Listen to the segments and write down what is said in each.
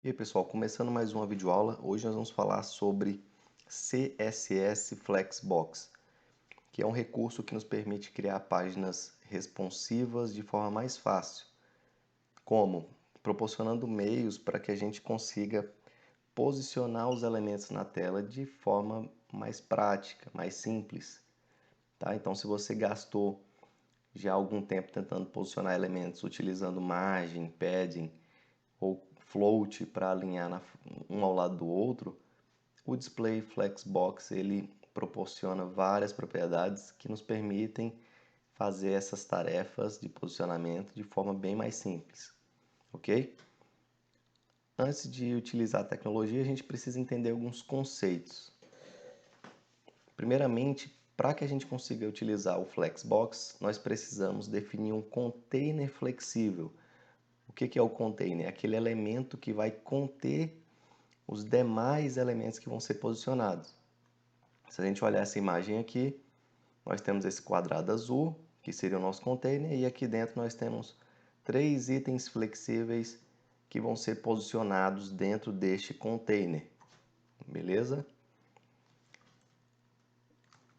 E aí, pessoal, começando mais uma videoaula, hoje nós vamos falar sobre CSS Flexbox, que é um recurso que nos permite criar páginas responsivas de forma mais fácil. Como? Proporcionando meios para que a gente consiga posicionar os elementos na tela de forma mais prática, mais simples. Tá? Então, se você gastou já algum tempo tentando posicionar elementos utilizando margem, padding ou float para alinhar um ao lado do outro, o Display Flexbox ele proporciona várias propriedades que nos permitem fazer essas tarefas de posicionamento de forma bem mais simples, ok? Antes de utilizar a tecnologia, a gente precisa entender alguns conceitos. Primeiramente, para que a gente consiga utilizar o Flexbox, nós precisamos definir um container flexível. O que é o container? É aquele elemento que vai conter os demais elementos que vão ser posicionados. Se a gente olhar essa imagem aqui, nós temos esse quadrado azul, que seria o nosso container, e aqui dentro nós temos 3 itens flexíveis que vão ser posicionados dentro deste container. Beleza?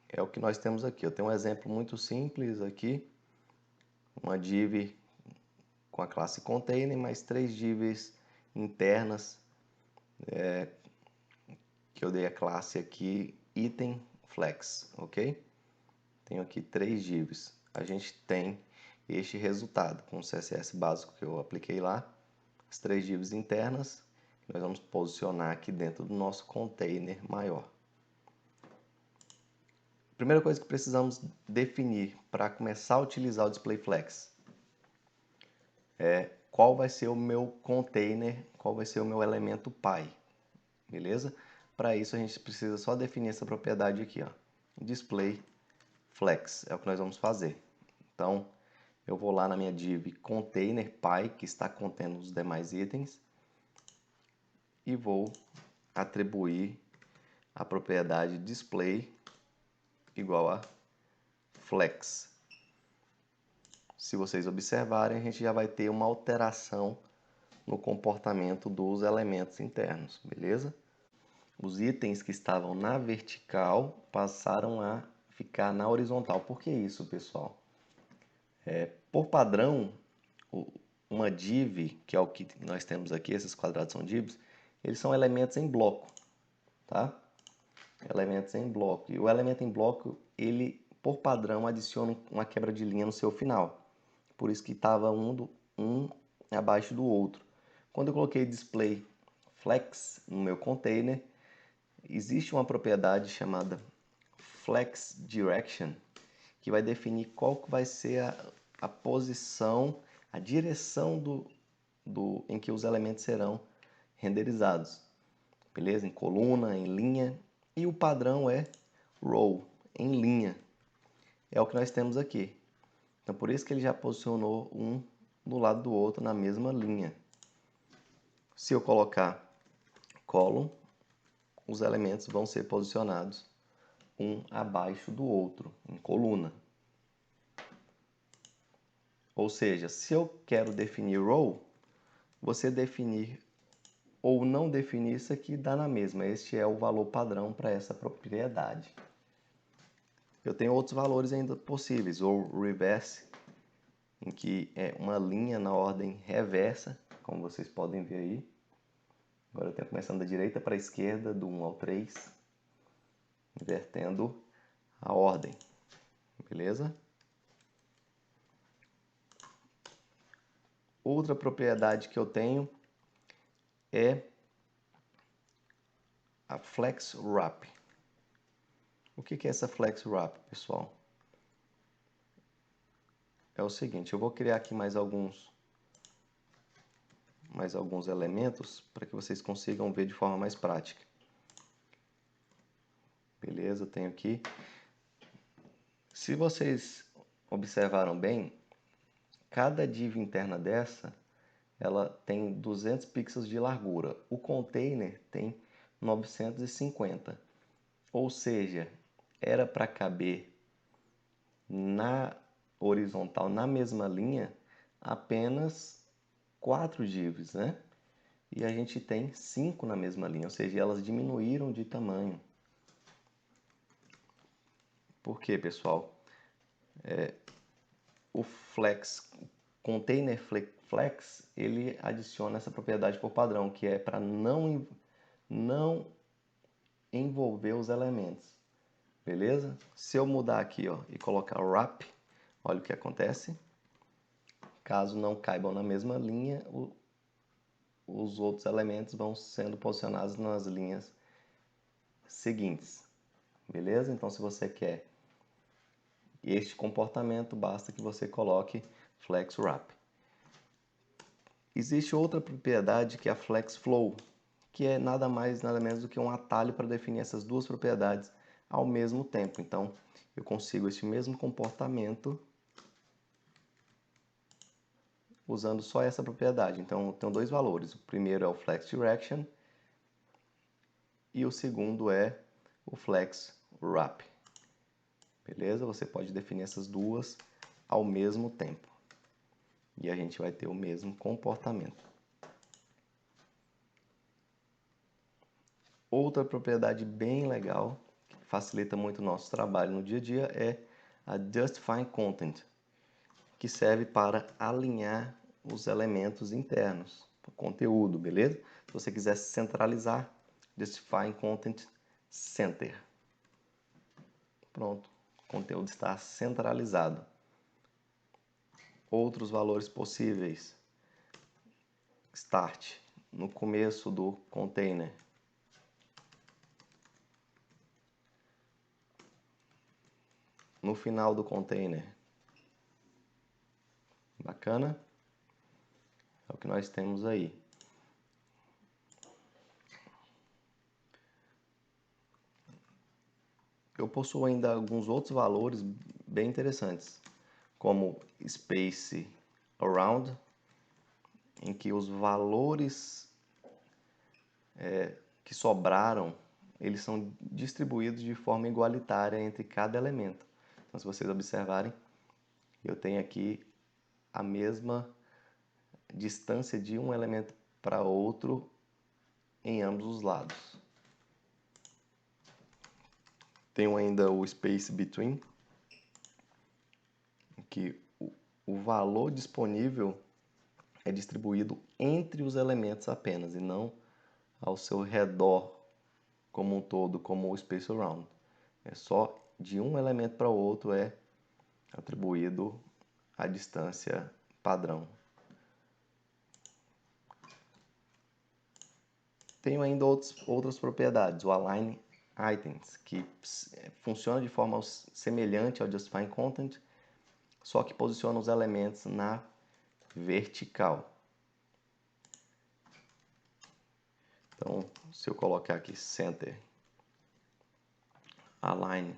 É o que nós temos aqui. Eu tenho um exemplo muito simples aqui, uma div com a classe container, mais 3 divs internas, que eu dei a classe aqui item flex, ok? Tenho aqui 3 divs. A gente tem este resultado com o CSS básico que eu apliquei lá, as 3 divs internas, que nós vamos posicionar aqui dentro do nosso container maior. Primeira coisa que precisamos definir para começar a utilizar o DisplayFlex é qual vai ser o meu container, qual vai ser o meu elemento pai, beleza? Para isso a gente precisa só definir essa propriedade aqui, ó, DisplayFlex, é o que nós vamos fazer. Então, eu vou lá na minha div container pai, que está contendo os demais itens, e vou atribuir a propriedade display igual a flex. Se vocês observarem, a gente já vai ter uma alteração no comportamento dos elementos internos, beleza? Os itens que estavam na vertical passaram a ficar na horizontal. Por que isso, pessoal? Por padrão, uma div, que é o que nós temos aqui, esses quadrados são divs, eles são elementos em bloco, tá? Elementos em bloco. E o elemento em bloco, ele, por padrão, adiciona uma quebra de linha no seu final. Por isso que estava um abaixo do outro. Quando eu coloquei display flex no meu container, existe uma propriedade chamada flex direction, que vai definir qual que vai ser a posição, a direção em que os elementos serão renderizados. Beleza? Em coluna, em linha. E o padrão é row, em linha. É o que nós temos aqui. Então, por isso que ele já posicionou um do lado do outro na mesma linha. Se eu colocar column, os elementos vão ser posicionados um abaixo do outro, em coluna. Ou seja, se eu quero definir row, você definir ou não definir isso aqui dá na mesma. Este é o valor padrão para essa propriedade. Eu tenho outros valores ainda possíveis, ou reverse, em que é uma linha na ordem reversa, como vocês podem ver aí. Agora eu tenho começando da direita para a esquerda, do 1 ao 3, invertendo a ordem, beleza? Outra propriedade que eu tenho é a Flex Wrap. O que é essa Flex Wrap, pessoal? É o seguinte, eu vou criar aqui mais alguns elementos para que vocês consigam ver de forma mais prática. Beleza, eu tenho aqui. Se vocês observaram bem, cada div interna dessa, ela tem 200 pixels de largura. O container tem 950. Ou seja, era para caber na horizontal, na mesma linha, apenas 4 divs, né? e a gente tem 5 na mesma linha, ou seja, elas diminuíram de tamanho. Por quê, pessoal? O container flex, ele adiciona essa propriedade por padrão, que é para não envolver os elementos, beleza? Se eu mudar aqui, ó, e colocar wrap, olha o que acontece. Caso não caibam na mesma linha, os outros elementos vão sendo posicionados nas linhas seguintes, beleza? Então, se você quer este comportamento, basta que você coloque flex wrap. Existe outra propriedade que é a flex flow, que é nada mais nada menos do que um atalho para definir essas duas propriedades ao mesmo tempo. Então, eu consigo este mesmo comportamento usando só essa propriedade. Então, eu tenho dois valores. O primeiro é o flex direction e o segundo é o flex wrap. Beleza? Você pode definir essas duas ao mesmo tempo. E a gente vai ter o mesmo comportamento. Outra propriedade bem legal, que facilita muito o nosso trabalho no dia a dia, é a Justifying Content, que serve para alinhar os elementos internos, o conteúdo, beleza? Se você quiser centralizar, Justifying Content Center. Pronto, o conteúdo está centralizado. Outros valores possíveis. Start, no começo do container. No final do container. Bacana? É o que nós temos aí. Eu possuo ainda alguns outros valores bem interessantes, como space around, em que os valores que sobraram, eles são distribuídos de forma igualitária entre cada elemento. Então, se vocês observarem, eu tenho aqui a mesma distância de um elemento para outro em ambos os lados. Tenho ainda o space between, que o valor disponível é distribuído entre os elementos apenas e não ao seu redor como um todo, como o space around. É só de um elemento para o outro é atribuído a distância padrão. Tenho ainda outras propriedades, o align items, que funciona de forma semelhante ao justifying content, só que posiciona os elementos na vertical. Então, se eu colocar aqui center, align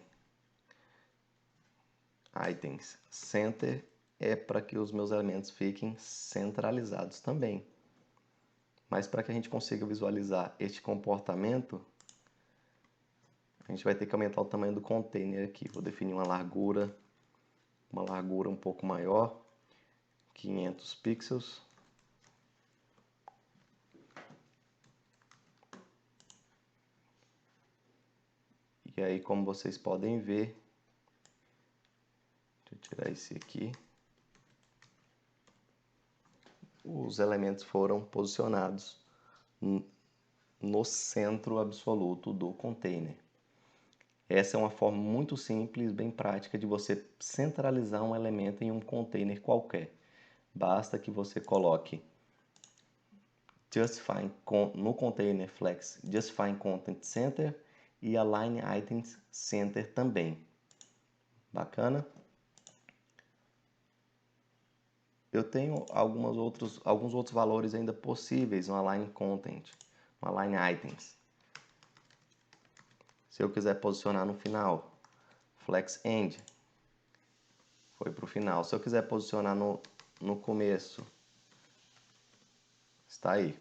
items center, é para que os meus elementos fiquem centralizados também. Mas para que a gente consiga visualizar este comportamento, a gente vai ter que aumentar o tamanho do container aqui. Vou definir uma largura um pouco maior, 500 pixels. E aí, como vocês podem ver, deixa eu tirar esse aqui, os elementos foram posicionados no centro absoluto do container. Essa é uma forma muito simples, bem prática, de você centralizar um elemento em um container qualquer. Basta que você coloque no container flex Justifying Content Center e Align Items Center também. Bacana? Eu tenho alguns outros valores ainda possíveis no Align Content, no Align Items. Se eu quiser posicionar no final, Flex End, foi para o final. Se eu quiser posicionar no começo, está aí.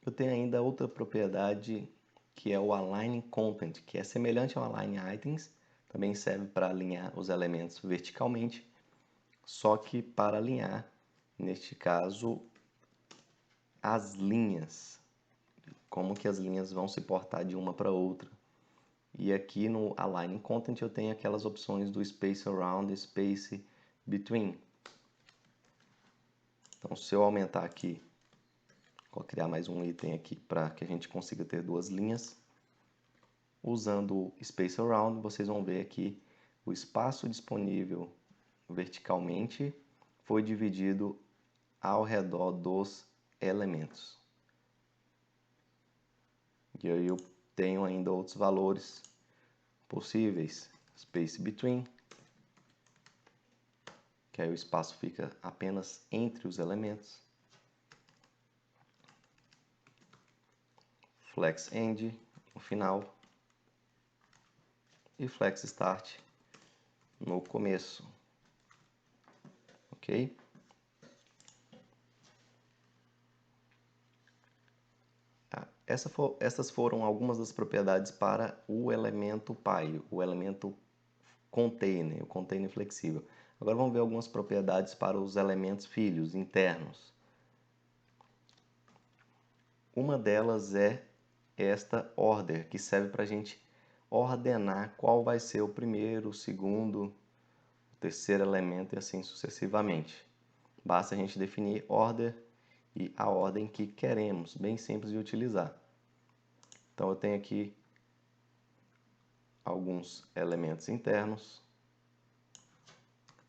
Eu tenho ainda outra propriedade que é o Align Content, que é semelhante ao Align Items, também serve para alinhar os elementos verticalmente, só que para alinhar, neste caso, as linhas, como que as linhas vão se portar de uma para outra. E aqui no Align Content eu tenho aquelas opções do Space Around e Space Between. Então, se eu aumentar aqui, vou criar mais um item aqui para que a gente consiga ter duas linhas. Usando o Space Around, vocês vão ver aqui o espaço disponível verticalmente foi dividido ao redor dos elementos. E aí eu tenho ainda outros valores possíveis. Space Between, que aí o espaço fica apenas entre os elementos. Flex End, no final. E Flex Start, no começo. Ok? Essas foram algumas das propriedades para o elemento Pi, o elemento container, o container flexível. Agora vamos ver algumas propriedades para os elementos filhos, internos. Uma delas é esta order, que serve para a gente ordenar qual vai ser o primeiro, o segundo, o terceiro elemento e assim sucessivamente. Basta a gente definir order e a ordem que queremos, bem simples de utilizar. Então eu tenho aqui alguns elementos internos.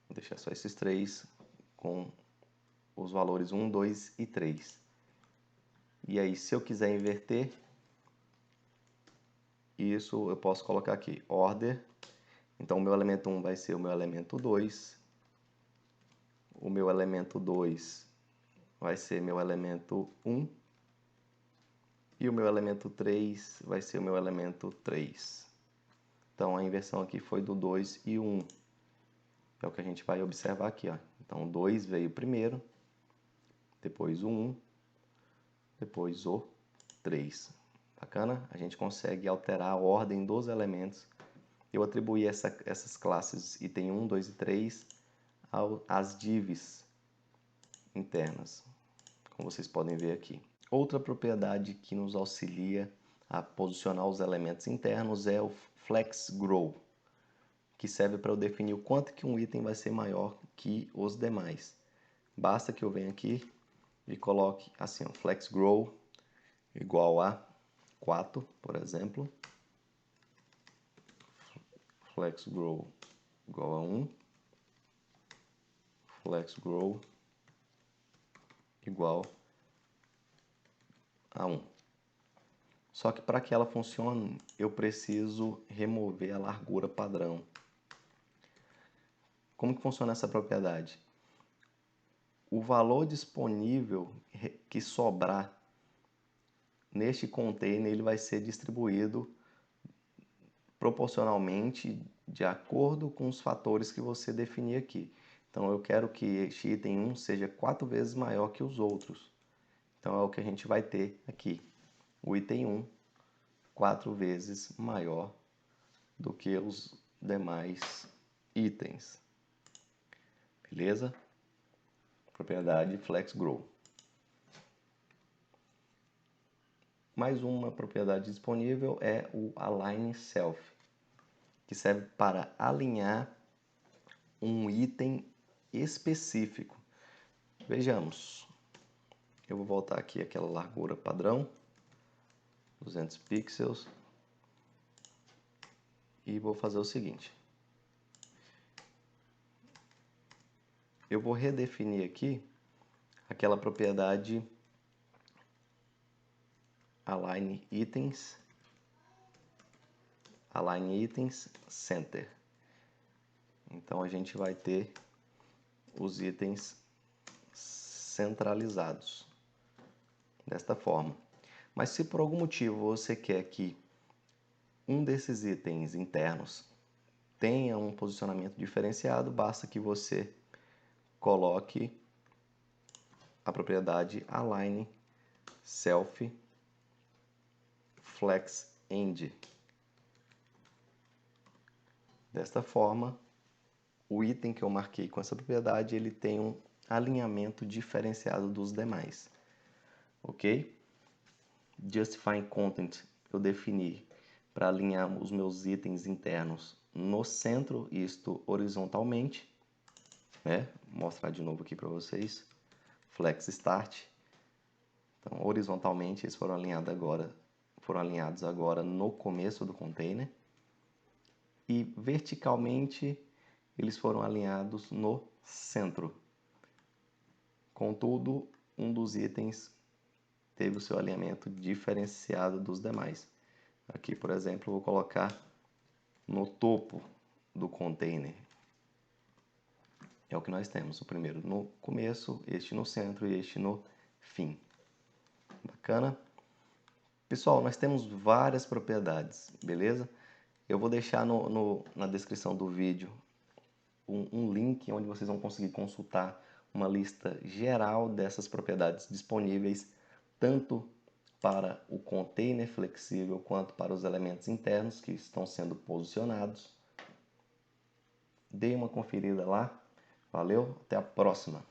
Vou deixar só esses três com os valores 1, 2 e 3. E aí, se eu quiser inverter, isso eu posso colocar aqui, order. Então, o meu elemento 1 vai ser o meu elemento 2. O meu elemento 2 vai ser meu elemento 1. E o meu elemento 3 vai ser o meu elemento 3. Então, a inversão aqui foi do 2 e o 1. É o que a gente vai observar aqui, ó. Então, o 2 veio primeiro, depois o 1, depois o 3. Bacana? A gente consegue alterar a ordem dos elementos. Eu atribuí essas classes item 1, 2 e 3 às divs internas, como vocês podem ver aqui. Outra propriedade que nos auxilia a posicionar os elementos internos é o Flex Grow, que serve para eu definir o quanto que um item vai ser maior que os demais. Basta que eu venha aqui e coloque assim, ó, Flex Grow igual a 4, por exemplo. Flex Grow igual a 1. Flex Grow igual a 1. Só que para que ela funcione, eu preciso remover a largura padrão. Como que funciona essa propriedade? O valor disponível que sobrar neste container, ele vai ser distribuído proporcionalmente de acordo com os fatores que você definir aqui. Então, eu quero que este item 1 seja 4 vezes maior que os outros. Então, é o que a gente vai ter aqui. O item 1, 4 vezes maior do que os demais itens. Beleza? Propriedade Flex Grow. Mais uma propriedade disponível é o Align Self, que serve para alinhar um item específico. Vejamos. Eu vou voltar aqui àquela largura padrão, 200 pixels, e vou fazer o seguinte. Eu vou redefinir aqui aquela propriedade Align Items Center. Então a gente vai ter os itens centralizados desta forma. Mas se por algum motivo você quer que um desses itens internos tenha um posicionamento diferenciado, basta que você coloque a propriedade Align Self Flex End. Desta forma, o item que eu marquei com essa propriedade, ele tem um alinhamento diferenciado dos demais. ok? Justifying Content eu defini para alinhar os meus itens internos no centro, isto horizontalmente, né? Vou mostrar de novo aqui para vocês. Flex Start. Então, horizontalmente, eles foram alinhados agora no começo do container. E verticalmente, eles foram alinhados no centro. Contudo, um dos itens teve o seu alinhamento diferenciado dos demais. Aqui, por exemplo, eu vou colocar no topo do container. É o que nós temos, o primeiro no começo, este no centro e este no fim. Bacana? Pessoal, nós temos várias propriedades, beleza? Eu vou deixar na descrição do vídeo um link onde vocês vão conseguir consultar uma lista geral dessas propriedades disponíveis, tanto para o container flexível quanto para os elementos internos que estão sendo posicionados. Dê uma conferida lá. Valeu, até a próxima!